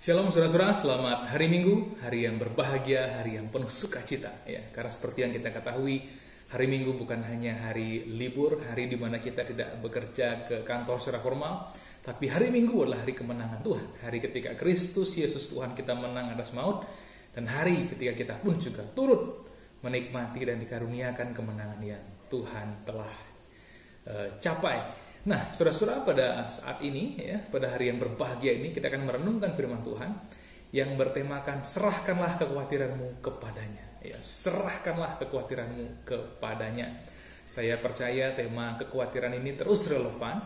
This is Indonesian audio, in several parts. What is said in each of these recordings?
Shalom saudara-saudara, selamat hari Minggu, hari yang berbahagia, hari yang penuh sukacita. Ya, karena seperti yang kita ketahui, hari Minggu bukan hanya hari libur, hari di mana kita tidak bekerja ke kantor secara formal, tapi hari Minggu adalah hari kemenangan Tuhan, hari ketika Kristus Yesus Tuhan kita menang atas maut, dan hari ketika kita pun juga turut menikmati dan dikaruniakan kemenangan yang Tuhan telah capai. Nah, saudara-saudara, pada saat ini, ya, pada hari yang berbahagia ini, kita akan merenungkan firman Tuhan yang bertemakan serahkanlah kekhawatiranmu kepadanya. Ya, serahkanlah kekhawatiranmu kepadanya. Saya percaya tema kekhawatiran ini terus relevan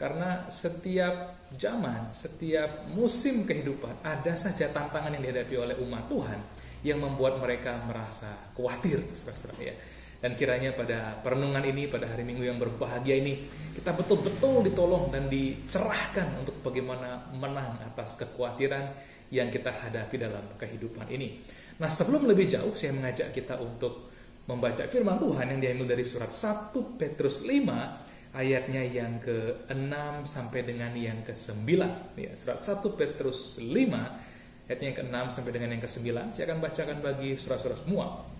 karena setiap zaman, setiap musim kehidupan ada saja tantangan yang dihadapi oleh umat Tuhan yang membuat mereka merasa khawatir, saudara-saudara, ya. Dan kiranya pada perenungan ini, pada hari Minggu yang berbahagia ini, kita betul-betul ditolong dan dicerahkan untuk bagaimana menang atas kekhawatiran yang kita hadapi dalam kehidupan ini. Nah, sebelum lebih jauh, saya mengajak kita untuk membaca firman Tuhan yang diambil dari surat 1 Petrus 5, ayatnya yang ke-6 sampai dengan yang ke-9. Ya, surat 1 Petrus 5, ayatnya yang ke-6 sampai dengan yang ke-9. Saya akan bacakan bagi saudara-saudara semua.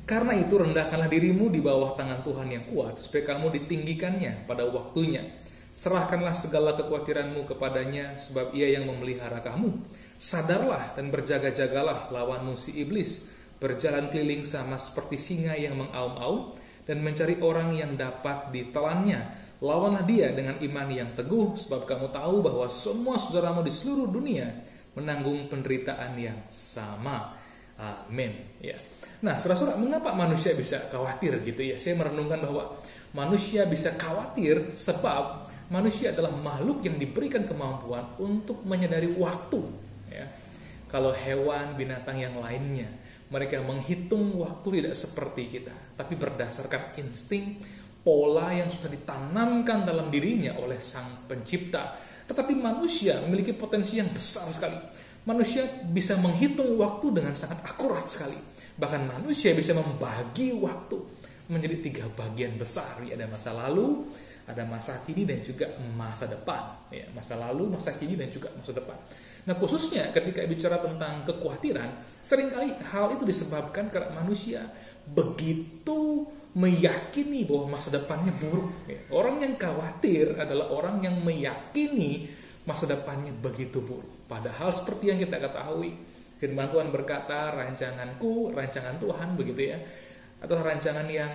Karena itu rendahkanlah dirimu di bawah tangan Tuhan yang kuat, supaya kamu ditinggikannya pada waktunya. Serahkanlah segala kekhawatiranmu kepadanya, sebab ia yang memelihara kamu. Sadarlah dan berjaga-jagalah lawanmu si iblis, berjalan keliling sama seperti singa yang mengaum-aum, dan mencari orang yang dapat ditelannya. Lawanlah dia dengan iman yang teguh, sebab kamu tahu bahwa semua saudaramu di seluruh dunia menanggung penderitaan yang sama. Amin. Ya. Nah, saudara-saudara, mengapa manusia bisa khawatir gitu ya? Saya merenungkan bahwa manusia bisa khawatir sebab manusia adalah makhluk yang diberikan kemampuan untuk menyadari waktu. Ya. Kalau hewan, binatang yang lainnya, mereka menghitung waktu tidak seperti kita, tapi berdasarkan insting, pola yang sudah ditanamkan dalam dirinya oleh Sang Pencipta. Tetapi manusia memiliki potensi yang besar sekali. Manusia bisa menghitung waktu dengan sangat akurat sekali. Bahkan manusia bisa membagi waktu menjadi 3 bagian besar. Ya, ada masa lalu, ada masa kini, dan juga masa depan. Ya, masa lalu, masa kini, dan juga masa depan. Nah, khususnya ketika bicara tentang kekhawatiran, seringkali hal itu disebabkan karena manusia begitu meyakini bahwa masa depannya buruk. Ya, orang yang khawatir adalah orang yang meyakini masa depannya begitu buruk. Padahal seperti yang kita ketahui, firman Tuhan berkata, rancanganku, rancangan Tuhan, begitu ya, atau rancangan yang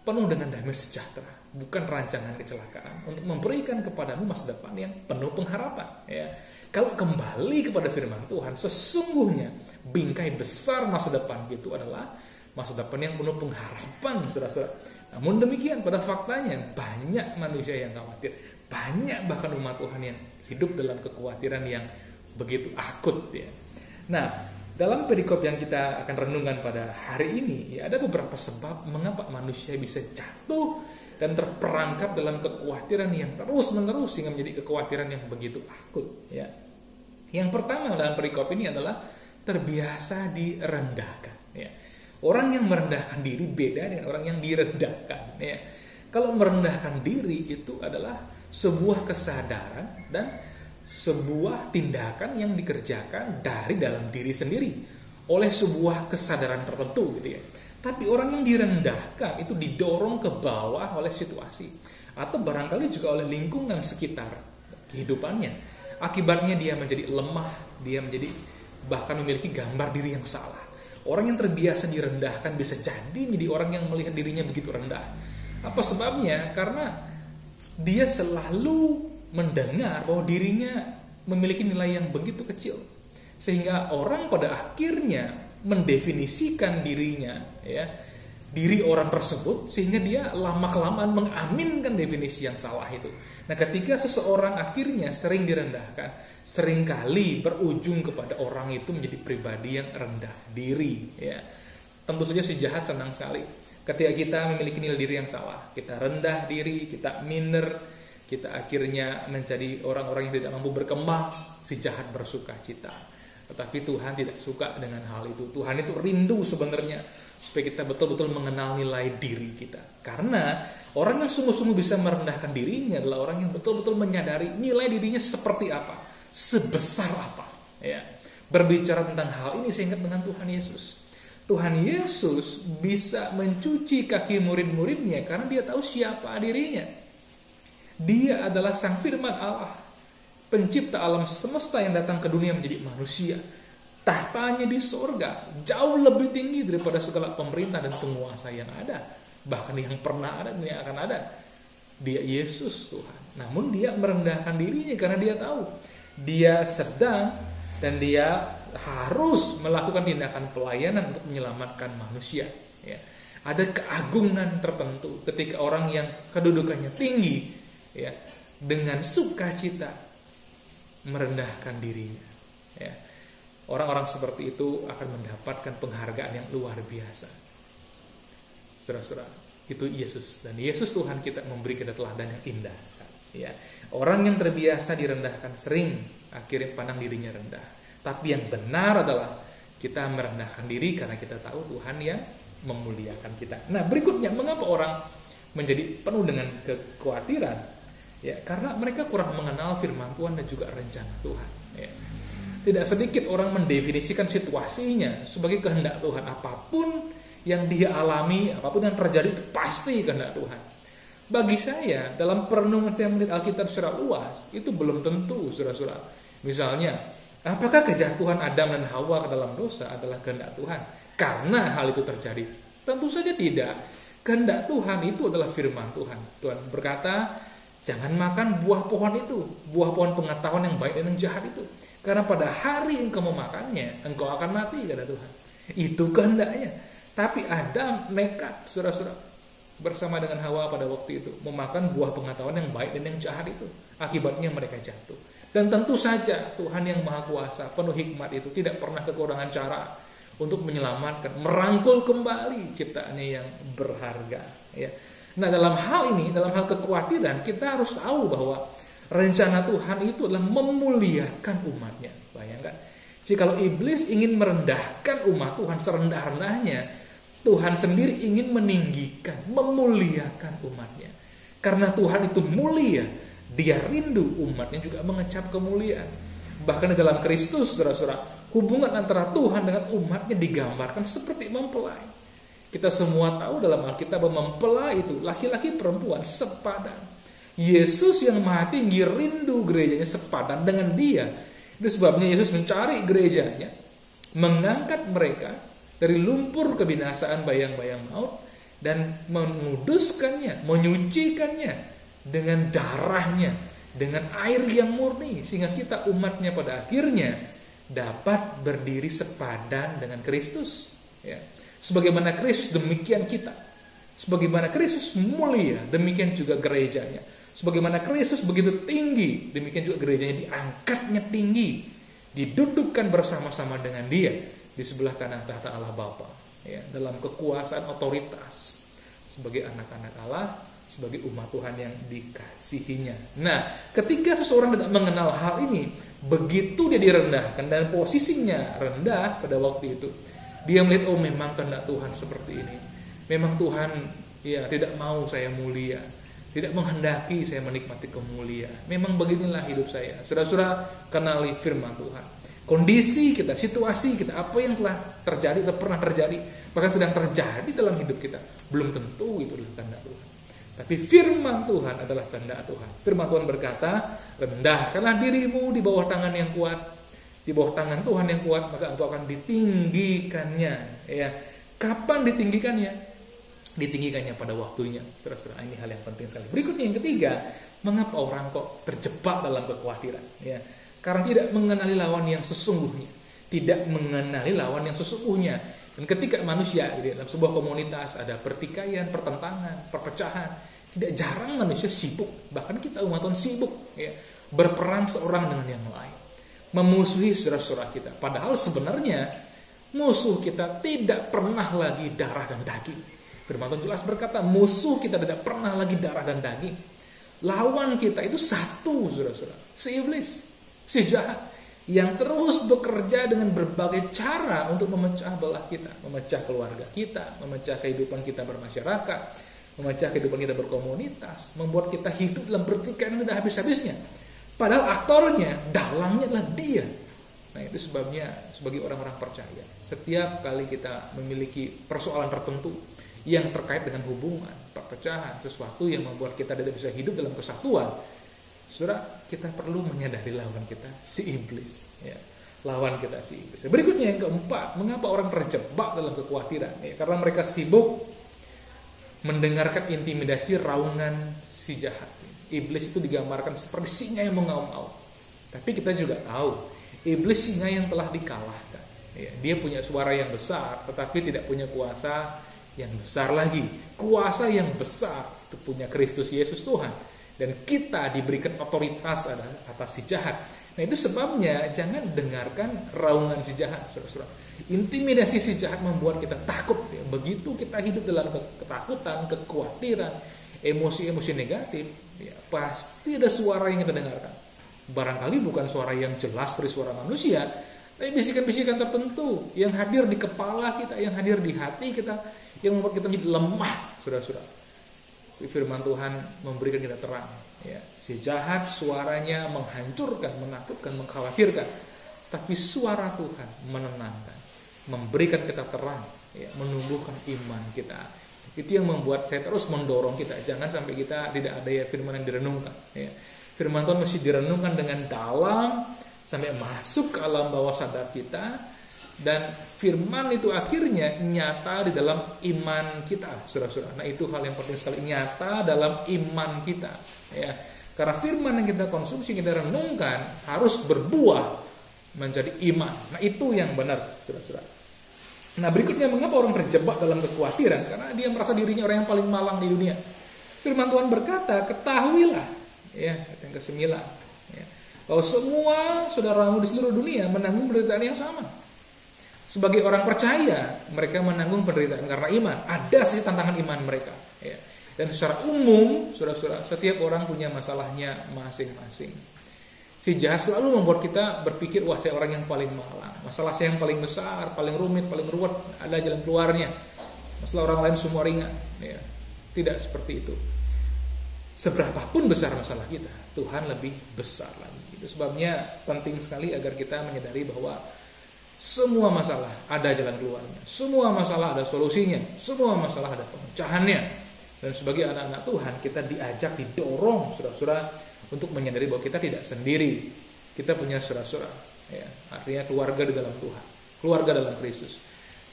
penuh dengan damai sejahtera, bukan rancangan kecelakaan, untuk memberikan kepadamu masa depan yang penuh pengharapan. Ya. Kalau kembali kepada firman Tuhan, sesungguhnya bingkai besar masa depan itu adalah masa depan yang penuh pengharapan, saudara-saudara. Namun demikian, pada faktanya banyak manusia yang khawatir, banyak bahkan umat Tuhan yang hidup dalam kekhawatiran yang begitu akut, ya. Nah, dalam perikop yang kita akan renungkan pada hari ini, ya, ada beberapa sebab mengapa manusia bisa jatuh dan terperangkap dalam kekhawatiran yang terus-menerus sehingga menjadi kekhawatiran yang begitu akut, ya. Yang pertama dalam perikop ini adalah terbiasa direndahkan, ya. Orang yang merendahkan diri beda dengan orang yang direndahkan, ya. Kalau merendahkan diri itu adalah sebuah kesadaran dan sebuah tindakan yang dikerjakan dari dalam diri sendiri oleh sebuah kesadaran tertentu, gitu ya. Tapi orang yang direndahkan itu didorong ke bawah oleh situasi atau barangkali juga oleh lingkungan sekitar kehidupannya. Akibatnya dia menjadi lemah, dia menjadi bahkan memiliki gambar diri yang salah. Orang yang terbiasa direndahkan bisa jadi menjadi orang yang melihat dirinya begitu rendah. Apa sebabnya? Karena dia selalu mendengar bahwa dirinya memiliki nilai yang begitu kecil, sehingga orang pada akhirnya mendefinisikan dirinya, ya, diri orang tersebut, sehingga dia lama-kelamaan mengaminkan definisi yang salah itu. Nah, ketika seseorang akhirnya sering direndahkan, seringkali berujung kepada orang itu menjadi pribadi yang rendah diri, ya. Tentu saja si jahat senang sekali ketika kita memiliki nilai diri yang salah, kita rendah diri, kita minder, kita akhirnya menjadi orang-orang yang tidak mampu berkembang. Si jahat bersuka cita. Tetapi Tuhan tidak suka dengan hal itu. Tuhan itu rindu sebenarnya supaya kita betul-betul mengenal nilai diri kita. Karena orang yang sungguh-sungguh bisa merendahkan dirinya adalah orang yang betul-betul menyadari nilai dirinya seperti apa, sebesar apa. Ya. Berbicara tentang hal ini saya ingat dengan Tuhan Yesus. Tuhan Yesus bisa mencuci kaki murid-muridnya karena dia tahu siapa dirinya. Dia adalah Sang Firman Allah, pencipta alam semesta yang datang ke dunia menjadi manusia. Tahtanya di sorga jauh lebih tinggi daripada segala pemerintah dan penguasa yang ada, bahkan yang pernah ada dan yang akan ada. Dia Yesus Tuhan. Namun dia merendahkan dirinya karena dia tahu dia sedang dan dia harus melakukan tindakan pelayanan untuk menyelamatkan manusia. Ya. Ada keagungan tertentu ketika orang yang kedudukannya tinggi, ya, dengan sukacita merendahkan dirinya. Ya. Orang-orang seperti itu akan mendapatkan penghargaan yang luar biasa. Saudara-saudara, itu Yesus, dan Yesus Tuhan kita memberi kita teladan yang indah sekali. Ya. Orang yang terbiasa direndahkan sering akhirnya pandang dirinya rendah. Tapi yang benar adalah kita merendahkan diri karena kita tahu Tuhan yang memuliakan kita. Nah, berikutnya, mengapa orang menjadi penuh dengan kekhawatiran? Ya, karena mereka kurang mengenal firman Tuhan dan juga rencana Tuhan. Ya. Tidak sedikit orang mendefinisikan situasinya sebagai kehendak Tuhan. Apapun yang dia alami, apapun yang terjadi itu pasti kehendak Tuhan. Bagi saya, dalam perenungan saya melihat Alkitab secara luas, itu belum tentu, saudara-saudara. Misalnya, apakah kejatuhan Adam dan Hawa ke dalam dosa adalah kehendak Tuhan? Karena hal itu terjadi? Tentu saja tidak. Kehendak Tuhan itu adalah firman Tuhan. Tuhan berkata, jangan makan buah pohon itu, buah pohon pengetahuan yang baik dan yang jahat itu. Karena pada hari engkau memakannya, engkau akan mati, kata Tuhan. Itu kehendaknya. Tapi Adam nekat, saudara-saudara, bersama dengan Hawa pada waktu itu, memakan buah pengetahuan yang baik dan yang jahat itu. Akibatnya mereka jatuh. Dan tentu saja Tuhan yang Maha Kuasa, penuh hikmat itu tidak pernah kekurangan cara untuk menyelamatkan, merangkul kembali ciptaannya yang berharga. Ya. Nah, dalam hal ini, dalam hal kekhawatiran, kita harus tahu bahwa rencana Tuhan itu adalah memuliakan umatnya. Bayangkan, jika iblis ingin merendahkan umat Tuhan serendah-rendahnya, Tuhan sendiri ingin meninggikan, memuliakan umatnya. Karena Tuhan itu mulia, dia rindu umatnya juga mengecap kemuliaan. Bahkan di dalam Kristus, saudara-saudara, hubungan antara Tuhan dengan umatnya digambarkan seperti mempelai. Kita semua tahu dalam Alkitab bahwa mempelai itu laki-laki perempuan sepadan. Yesus yang Maha Tinggi rindu gerejanya sepadan dengan dia. Itu sebabnya Yesus mencari gerejanya, mengangkat mereka dari lumpur kebinasaan bayang-bayang maut dan menguduskannya, menyucikannya dengan darahnya, dengan air yang murni, sehingga kita umatnya pada akhirnya dapat berdiri sepadan dengan Kristus. Ya. Sebagaimana Kristus, demikian kita. Sebagaimana Kristus mulia, demikian juga gerejanya. Sebagaimana Kristus begitu tinggi, demikian juga gerejanya diangkatnya tinggi, didudukkan bersama-sama dengan dia di sebelah kanan tahta Allah Bapa. Ya, dalam kekuasaan otoritas sebagai anak-anak Allah, sebagai umat Tuhan yang dikasihinya. Nah, ketika seseorang tidak mengenal hal ini, begitu dia direndahkan dan posisinya rendah pada waktu itu, dia melihat, oh memang kehendak Tuhan seperti ini. Memang Tuhan ya tidak mau saya mulia, tidak menghendaki saya menikmati kemuliaan. Memang beginilah hidup saya. Saudara-saudara, kenali firman Tuhan. Kondisi kita, situasi kita, apa yang telah terjadi atau pernah terjadi, bahkan sedang terjadi dalam hidup kita, belum tentu itu adalah kehendak Tuhan. Tapi firman Tuhan adalah kehendak Tuhan. Firman Tuhan berkata, rendahkanlah dirimu di bawah tangan yang kuat. Di bawah tangan Tuhan yang kuat, maka engkau akan ditinggikannya. Ya. Kapan ditinggikannya? Ditinggikannya pada waktunya. Saudara-saudara, ini hal yang penting sekali. Berikutnya yang ketiga, mengapa orang kok terjebak dalam kekhawatiran? Ya. Karena tidak mengenali lawan yang sesungguhnya. Tidak mengenali lawan yang sesungguhnya. Dan ketika manusia dalam sebuah komunitas ada pertikaian, pertentangan, perpecahan, tidak jarang manusia sibuk, bahkan kita umat Tuhan sibuk, ya, berperang seorang dengan yang lain, memusuhi saudara-saudara kita. Padahal sebenarnya musuh kita tidak pernah lagi darah dan daging. Firman Tuhan jelas berkata, musuh kita tidak pernah lagi darah dan daging. Lawan kita itu satu, saudara-saudara, si iblis, si jahat, yang terus bekerja dengan berbagai cara untuk memecah belah kita, memecah keluarga kita, memecah kehidupan kita bermasyarakat, memecah kehidupan kita berkomunitas, membuat kita hidup dalam pertikaian yang tidak habis-habisnya. Padahal aktornya, dalangnya adalah dia. Nah, itu sebabnya sebagai orang-orang percaya, setiap kali kita memiliki persoalan tertentu yang terkait dengan hubungan, perpecahan, sesuatu yang membuat kita tidak bisa hidup dalam kesatuan, saudara, kita perlu menyadari lawan kita, si iblis. Ya, lawan kita si iblis. Berikutnya yang keempat, mengapa orang terjebak dalam kekhawatiran? Ya, karena mereka sibuk mendengarkan intimidasi raungan si jahat. Iblis itu digambarkan seperti singa yang mengaum-ngaum. Tapi kita juga tahu, iblis singa yang telah dikalahkan. Ya, dia punya suara yang besar, tetapi tidak punya kuasa yang besar lagi. Kuasa yang besar itu punya Kristus Yesus Tuhan. Dan kita diberikan otoritas atas si jahat. Nah, itu sebabnya jangan dengarkan raungan si jahat, saudara-saudara. Intimidasi si jahat membuat kita takut. Ya. Begitu kita hidup dalam ketakutan, kekhawatiran, emosi-emosi negatif, ya, pasti ada suara yang kita dengarkan. Barangkali bukan suara yang jelas seperti suara manusia, tapi bisikan-bisikan tertentu yang hadir di kepala kita, yang hadir di hati kita, yang membuat kita menjadi lemah, saudara-saudara. Firman Tuhan memberikan kita terang. Ya, si jahat suaranya menghancurkan, menakutkan, mengkhawatirkan, tapi suara Tuhan menenangkan, memberikan kita terang, ya, menumbuhkan iman kita. Itu yang membuat saya terus mendorong kita, jangan sampai kita tidak ada ya firman yang direnungkan. Ya. Firman Tuhan mesti direnungkan dengan dalam sampai masuk ke alam bawah sadar kita, dan firman itu akhirnya nyata di dalam iman kita, saudara-saudara. Nah, itu hal yang penting sekali, nyata dalam iman kita. Ya, karena firman yang kita konsumsi, kita renungkan harus berbuah menjadi iman. Nah, itu yang benar, saudara-saudara. Nah, berikutnya mengapa orang terjebak dalam kekhawatiran? Karena dia merasa dirinya orang yang paling malang di dunia. Firman Tuhan berkata, ketahuilah, ya, yang ke-9, ya, bahwa semua saudaramu di seluruh dunia menanggung penderitaan yang sama. Sebagai orang percaya, mereka menanggung penderitaan karena iman. Ada sih tantangan iman mereka. Ya. Dan secara umum, saudara-saudara, setiap orang punya masalahnya masing-masing. Si jahat selalu membuat kita berpikir, wah, saya orang yang paling malang. Masalah saya yang paling besar, paling rumit, paling ruwet, ada jalan keluarnya. Masalah orang lain semua ringan. Ya. Tidak seperti itu. Seberapapun besar masalah kita, Tuhan lebih besar lagi. Itu sebabnya penting sekali agar kita menyadari bahwa semua masalah ada jalan keluarnya, semua masalah ada solusinya, semua masalah ada pemecahannya. Dan sebagai anak-anak Tuhan, kita diajak, didorong, saudara-saudara, untuk menyadari bahwa kita tidak sendiri. Kita punya saudara-saudara, ya, artinya keluarga di dalam Tuhan, keluarga dalam Kristus.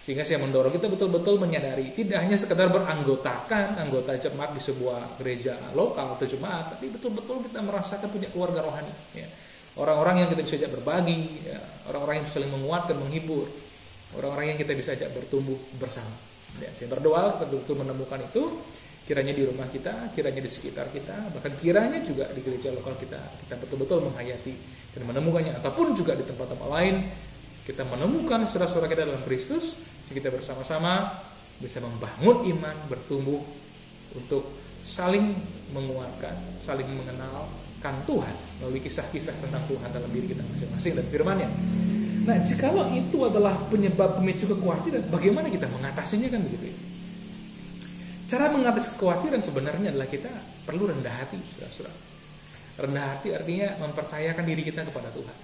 Sehingga saya mendorong kita betul-betul menyadari, tidak hanya sekedar beranggotakan anggota jemaat di sebuah gereja lokal atau jemaat, tapi betul-betul kita merasakan punya keluarga rohani. Ya. Orang-orang yang kita bisa ajak berbagi, ya, orang-orang yang saling menguatkan, menghibur, orang-orang yang kita bisa ajak bertumbuh bersama. Ya, saya berdoa betul-betul menemukan itu, kiranya di rumah kita, kiranya di sekitar kita, bahkan kiranya juga di gereja lokal kita betul-betul menghayati dan menemukannya, ataupun juga di tempat-tempat lain kita menemukan saudara-saudara kita dalam Kristus, kita bersama-sama bisa membangun iman, bertumbuh untuk saling menguatkan, saling mengenal Tuhan melalui kisah-kisah tentang Tuhan dalam diri kita masing-masing dan firman-Nya. Nah, jikalau itu adalah penyebab pemicu kekhawatiran, bagaimana kita mengatasinya, kan begitu ya? Cara mengatasi kekhawatiran sebenarnya adalah kita perlu rendah hati, saudara-saudara. Rendah hati artinya mempercayakan diri kita kepada Tuhan.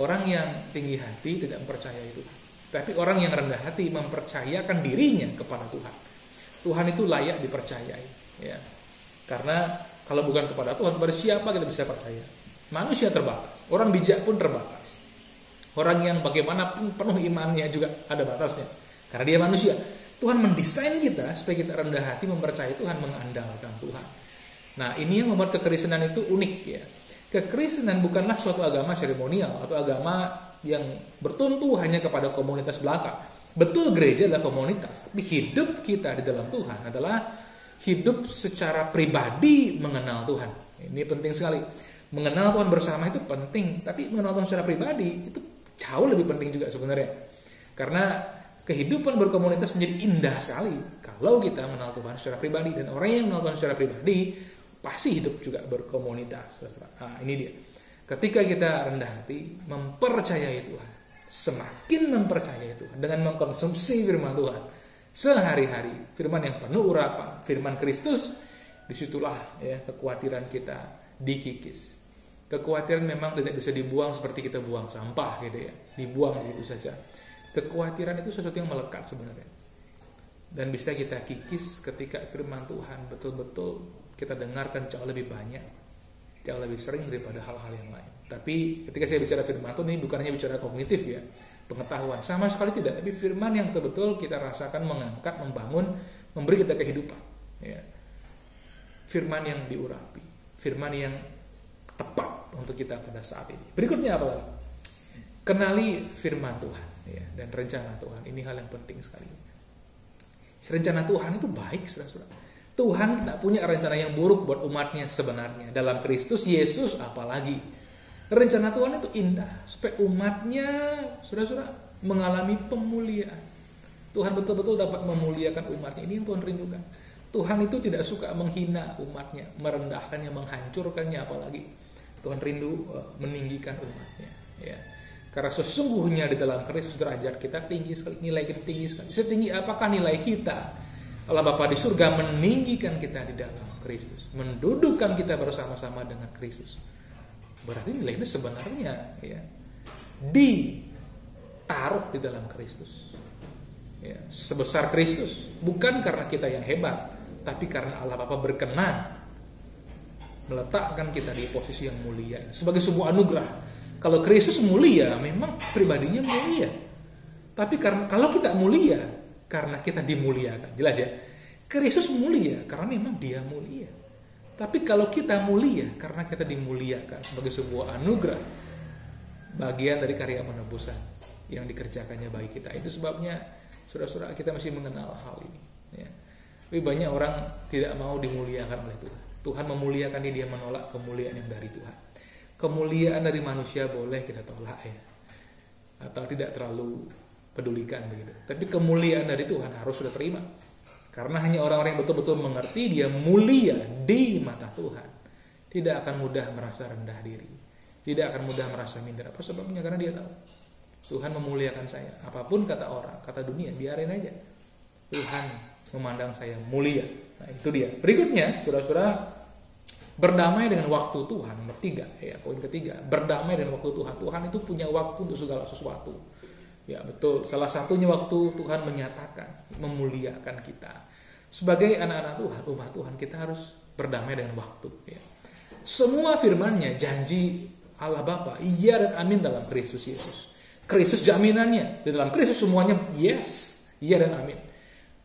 Orang yang tinggi hati tidak mempercayai Tuhan, tapi orang yang rendah hati mempercayakan dirinya kepada Tuhan. Tuhan itu layak dipercayai, ya. Karena kalau bukan kepada Tuhan, kepada siapa kita bisa percaya? Manusia terbatas, orang bijak pun terbatas. Orang yang bagaimanapun penuh imannya juga ada batasnya, karena dia manusia. Tuhan mendesain kita supaya kita rendah hati, mempercayai Tuhan, mengandalkan Tuhan. Nah, ini yang membuat kekristenan itu unik, ya. Kekristenan bukanlah suatu agama seremonial atau agama yang bertumpu hanya kepada komunitas belaka. Betul, gereja adalah komunitas, tapi hidup kita di dalam Tuhan adalah hidup secara pribadi mengenal Tuhan. Ini penting sekali. Mengenal Tuhan bersama itu penting, tapi mengenal Tuhan secara pribadi itu jauh lebih penting juga sebenarnya. Karena kehidupan berkomunitas menjadi indah sekali kalau kita mengenal Tuhan secara pribadi, dan orang yang mengenal Tuhan secara pribadi pasti hidup juga berkomunitas. Nah, ini dia. Ketika kita rendah hati, mempercayai Tuhan, semakin mempercayai Tuhan dengan mengkonsumsi firman Tuhan sehari-hari, firman yang penuh urapan, firman Kristus, disitulah ya kekhawatiran kita dikikis. Kekhawatiran memang tidak bisa dibuang seperti kita buang sampah gitu ya, dibuang begitu saja. Kekhawatiran itu sesuatu yang melekat sebenarnya, dan bisa kita kikis ketika firman Tuhan betul-betul kita dengarkan jauh lebih banyak, jauh lebih sering daripada hal-hal yang lain. Tapi ketika saya bicara firman Tuhan, ini bukan hanya bicara kognitif ya, pengetahuan, sama sekali tidak. Tapi firman yang betul-betul kita rasakan mengangkat, membangun, memberi kita kehidupan ya. Firman yang diurapi, firman yang tepat untuk kita pada saat ini. Berikutnya apa lagi? Kenali firman Tuhan ya, dan rencana Tuhan. Ini hal yang penting sekali. Rencana Tuhan itu baik, saudara-saudara. Tuhan tidak punya rencana yang buruk buat umatnya sebenarnya. Dalam Kristus Yesus apalagi. Rencana Tuhan itu indah supaya umatnya, saudara-saudara, mengalami pemuliaan. Tuhan betul-betul dapat memuliakan umatnya. Ini yang Tuhan rindukan. Tuhan itu tidak suka menghina umatnya, merendahkannya, menghancurkannya, apalagi Tuhan rindu meninggikan umatnya ya. Karena sesungguhnya di dalam Kristus derajat kita tinggi sekali, nilai kita tinggi sekali. Setinggi apakah nilai kita? Allah Bapa di surga meninggikan kita di dalam Kristus, mendudukkan kita bersama-sama dengan Kristus. Berarti nilainya sebenarnya ya ditaruh di dalam Kristus ya, sebesar Kristus. Bukan karena kita yang hebat, tapi karena Allah Bapa berkenan meletakkan kita di posisi yang mulia sebagai sebuah anugerah. Kalau Kristus mulia, memang pribadinya mulia. Tapi kalau kita mulia, karena kita dimuliakan. Jelas ya? Kristus mulia karena memang dia mulia. Tapi kalau kita mulia karena kita dimuliakan sebagai sebuah anugerah, bagian dari karya penebusan yang dikerjakannya bagi kita. Itu sebabnya saudara-saudara kita masih mengenal hal ini ya. Tapi banyak orang tidak mau dimuliakan oleh Tuhan. Tuhan memuliakan dia menolak kemuliaan yang dari Tuhan. Kemuliaan dari manusia boleh kita tolak ya, atau tidak terlalu pedulikan begitu. Tapi kemuliaan dari Tuhan harus sudah terima. Karena hanya orang-orang yang betul-betul mengerti dia mulia di mata Tuhan, tidak akan mudah merasa rendah diri, tidak akan mudah merasa minder. Apa sebabnya? Karena dia tahu Tuhan memuliakan saya. Apapun kata orang, kata dunia, biarin aja. Tuhan memandang saya mulia. Nah, itu dia. Berikutnya, saudara-saudara, berdamai dengan waktu Tuhan. Nomor 3, ya, poin ketiga. Berdamai dengan waktu Tuhan. Tuhan itu punya waktu untuk segala sesuatu. Ya, betul. Salah satunya waktu Tuhan menyatakan, memuliakan kita. Sebagai anak-anak Tuhan, umat Tuhan, kita harus berdamai dengan waktu. Ya. Semua firman-Nya, janji Allah Bapa, iya dan amin dalam Kristus Yesus. Kristus jaminannya. Di dalam Kristus semuanya yes, iya dan amin.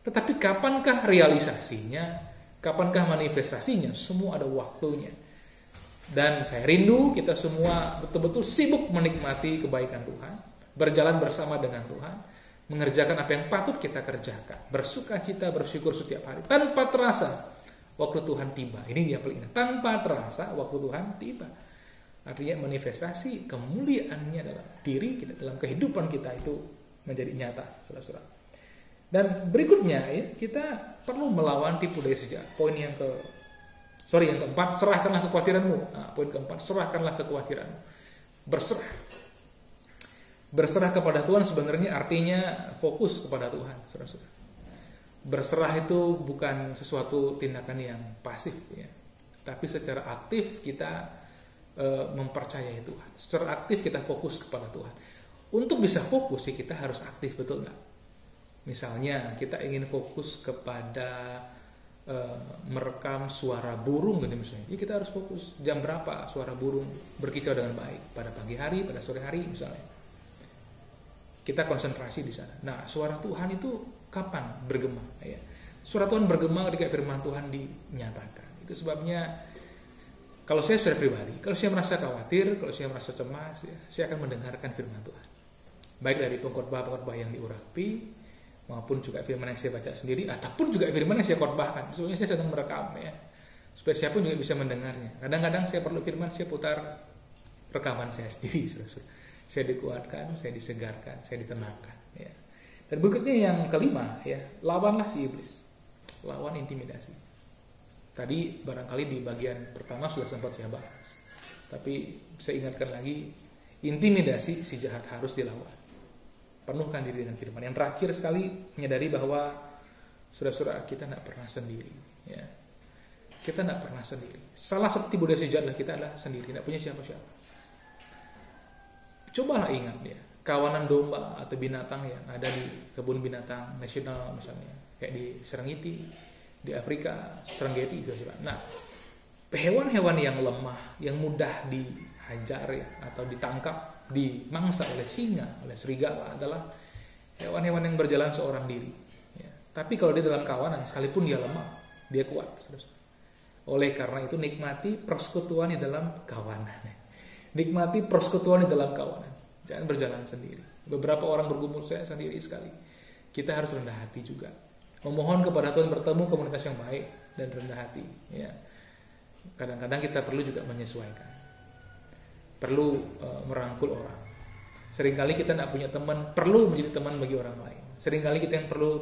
Tetapi kapankah realisasinya? Kapankah manifestasinya? Semua ada waktunya. Dan saya rindu kita semua betul-betul sibuk menikmati kebaikan Tuhan, berjalan bersama dengan Tuhan, mengerjakan apa yang patut kita kerjakan, bersuka cita, bersyukur setiap hari, tanpa terasa waktu Tuhan tiba. Ini dia paling ingat. Tanpa terasa waktu Tuhan tiba. Artinya manifestasi kemuliaannya dalam diri kita, dalam kehidupan kita itu menjadi nyata, saudara-saudara. Dan berikutnya ya, kita perlu melawan tipu daya sejahat. Poin yang keempat, serahkanlah kekhawatiranmu. Nah, poin keempat, serahkanlah kekhawatiranmu. Berserah. Berserah kepada Tuhan sebenarnya artinya fokus kepada Tuhan, saudara-saudara. Berserah itu bukan sesuatu tindakan yang pasif ya. Tapi secara aktif kita mempercayai Tuhan. Secara aktif kita fokus kepada Tuhan. Untuk bisa fokus sih kita harus aktif, betul nggak? Misalnya kita ingin fokus kepada merekam suara burung gitu misalnya. Ya kita harus fokus jam berapa suara burung berkicau dengan baik, pada pagi hari, pada sore hari misalnya. Kita konsentrasi di sana. Nah, suara Tuhan itu kapan bergema ya? Suara Tuhan bergema ketika firman Tuhan dinyatakan. Itu sebabnya kalau saya secara pribadi, kalau saya merasa khawatir, kalau saya merasa cemas, ya, saya akan mendengarkan firman Tuhan. Baik dari pengkhotbah-pengkhotbah yang diurapi, maupun juga firman yang saya baca sendiri, ataupun juga firman yang saya khotbahkan. Soalnya saya sedang merekam ya, supaya siapapun juga bisa mendengarnya. Kadang-kadang saya perlu firman, saya putar rekaman saya sendiri. Saya dikuatkan, saya disegarkan, saya ditenangkan. Ya. Dan berikutnya yang kelima, ya, lawanlah si iblis, lawan intimidasi. Tadi barangkali di bagian pertama sudah sempat saya bahas. Tapi saya ingatkan lagi, intimidasi si jahat harus dilawan. Penuhkan diri dengan firman. Yang terakhir sekali, menyadari bahwa saudara-saudara kita tidak pernah sendiri. Ya. Kita tidak pernah sendiri. Salah satu tipe budaya sejati adalah kita adalah sendiri, tidak punya siapa-siapa. Cobalah ingat ya, kawanan domba atau binatang yang ada di kebun binatang nasional misalnya, kayak di Serengeti, di Afrika, Serengeti itu. Nah, hewan-hewan yang lemah, yang mudah dihajar ya, atau ditangkap, dimangsa oleh singa, oleh serigala adalah hewan-hewan yang berjalan seorang diri. Ya. Tapi kalau dia dalam kawanan, sekalipun dia lemah, dia kuat. Oleh karena itu nikmati persekutuan di dalam kawanan. Nikmati persekutuan di dalam kawanan. Jangan berjalan sendiri. Beberapa orang bergumul, saya sendiri sekali. Kita harus rendah hati juga. Memohon kepada Tuhan bertemu komunitas yang baik dan rendah hati. Ya. Kadang-kadang kita perlu juga menyesuaikan. Perlu merangkul orang. Seringkali kita tidak punya teman, perlu menjadi teman bagi orang lain. Seringkali kita yang perlu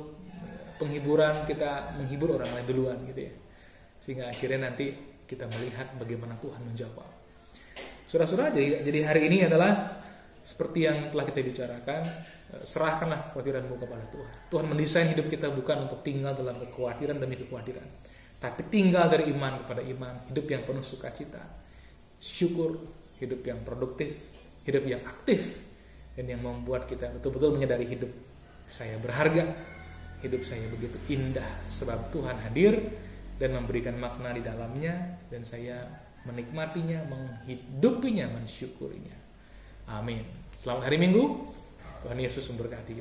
penghiburan, kita menghibur orang lain duluan gitu ya. Sehingga akhirnya nanti kita melihat bagaimana Tuhan menjawab. Saudara-saudara, jadi hari ini adalah seperti yang telah kita bicarakan, serahkanlah kekhawatiranmu kepada Tuhan. Tuhan mendesain hidup kita bukan untuk tinggal dalam kekhawatiran demi kekhawatiran, tapi tinggal dari iman kepada iman, hidup yang penuh sukacita, syukur, hidup yang produktif, hidup yang aktif, dan yang membuat kita betul-betul menyadari hidup saya berharga, hidup saya begitu indah sebab Tuhan hadir dan memberikan makna di dalamnya, dan saya menikmatinya, menghidupinya, mensyukurinya. Amin. Selamat hari Minggu. Tuhan Yesus memberkati.